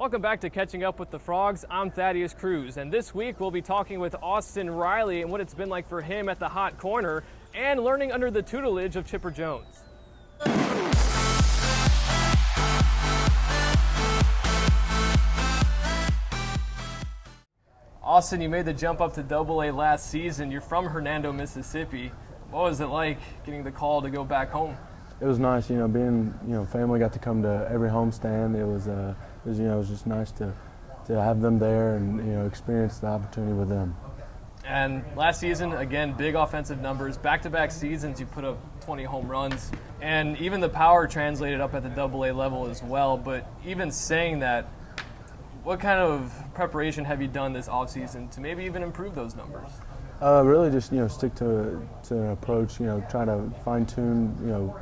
Welcome back to Catching Up with the Frogs. I'm Thaddeus Cruz, and this week we'll be talking with Austin Riley and what it's been like for him at the hot corner and learning under the tutelage of Chipper Jones. Austin, you made the jump up to AA last season. You're from Hernando, Mississippi. What was it like getting the call to go back home? It was nice, being, family got to come to every homestand. It was just nice to have them there and, experience the opportunity with them. And last season, again, big offensive numbers. Back-to-back seasons, you put up 20 home runs. And even the power translated up at the AA level as well. But even saying that, what kind of preparation have you done this offseason to maybe even improve those numbers? Really just, stick to an approach, try to fine-tune,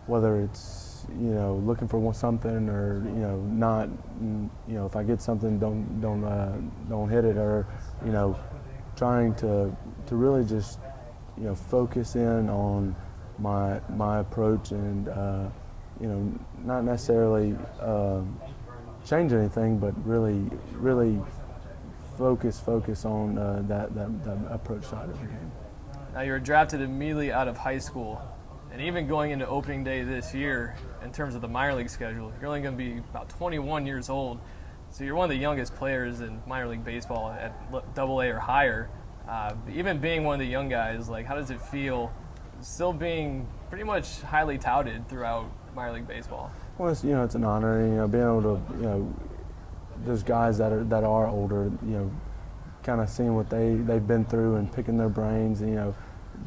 whether it's, looking for something or, not, if I get something, don't hit it, or, trying to really just, focus in on my approach and, not necessarily change anything, but really focus on that approach side of the game. Now, you were drafted immediately out of high school. And even going into opening day this year, in terms of the minor league schedule, you're only going to be about 21 years old. So you're one of the youngest players in minor league baseball at AA or higher. Even being one of the young guys, how does it feel still being pretty much highly touted throughout minor league baseball? Well, it's an honor, being able to, there's guys that are older, kind of seeing what they've been through and picking their brains, and,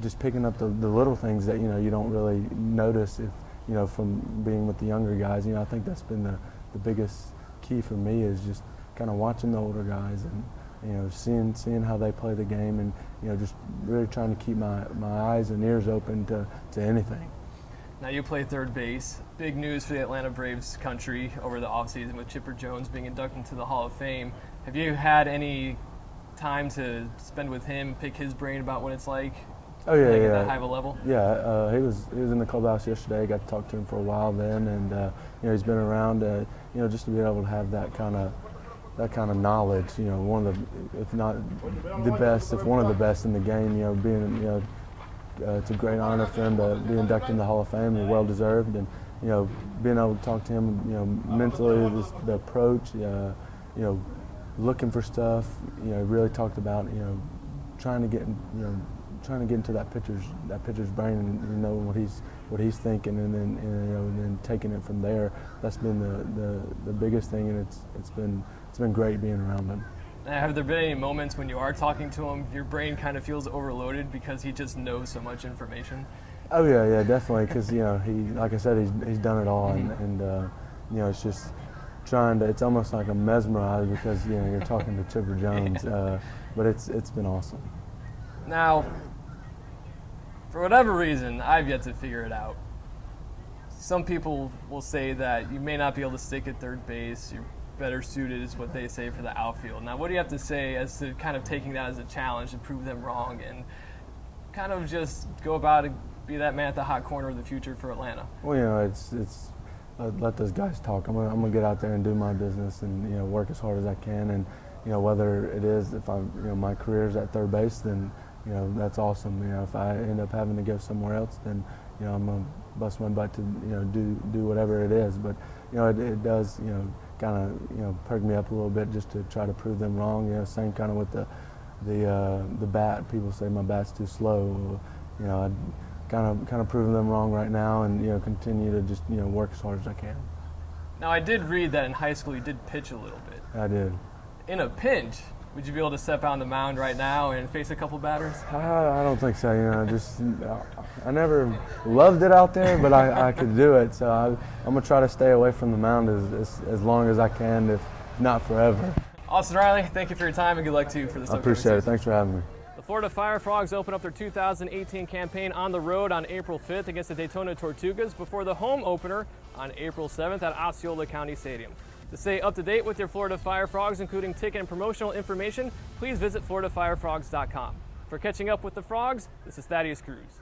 just picking up the little things that you don't really notice if from being with the younger guys. I think that's been the biggest key for me, is just kind of watching the older guys and seeing how they play the game, and just really trying to keep my eyes and ears open to anything. Now, you play third base. Big news for the Atlanta Braves country over the offseason with Chipper Jones being inducted into the Hall of Fame. Have you had any time to spend with him, pick his brain about what it's like? Oh yeah, at that high of a level. Yeah, he was in the clubhouse yesterday. Got to talk to him for a while then, and he's been around. Just to be able to have that kind of knowledge. One of the, if not the best, if one of the best in the game. Being it's a great honor for him to be inducted in the Hall of Fame. He's well deserved, and being able to talk to him, mentally, the approach, looking for stuff. Really talked about trying to get into that pitcher's brain and what he's thinking, and then taking it from there. That's been the biggest thing, and it's been great being around him. Have there been any moments when you are talking to him, your brain kind of feels overloaded because he just knows so much information? Oh yeah, definitely. Because he, like I said, he's done it all, and it's just trying to. It's almost like I'm mesmerized because you're talking to Chipper Jones, but it's been awesome. Now, for whatever reason, I've yet to figure it out. Some people will say that you may not be able to stick at third base. You're better suited, is what they say, for the outfield. Now, what do you have to say as to kind of taking that as a challenge to prove them wrong and kind of just go about and be that man at the hot corner of the future for Atlanta? Well, it's let those guys talk. I'm gonna get out there and do my business and work as hard as I can, and whether it is, if I'm my career's at third base, then that's awesome. If I end up having to go somewhere else, then I'm gonna bust my butt to do whatever it is. But it does kind of perk me up a little bit just to try to prove them wrong. Same kind of with the bat. People say my bat's too slow. I kind of proving them wrong right now, and continue to just work as hard as I can. Now, I did read that in high school you did pitch a little bit. I did. In a pinch, would you be able to step out on the mound right now and face a couple batters? I don't think so. I never loved it out there, but I could do it. So I'm gonna try to stay away from the mound as long as I can, if not forever. Austin Riley, thank you for your time, and good luck to you for this. I appreciate it. Thanks for having me. The Florida Fire Frogs open up their 2018 campaign on the road on April 5th against the Daytona Tortugas before the home opener on April 7th at Osceola County Stadium. To stay up to date with your Florida Fire Frogs, including ticket and promotional information, please visit floridafirefrogs.com. For Catching Up with the Frogs, this is Thaddeus Cruz.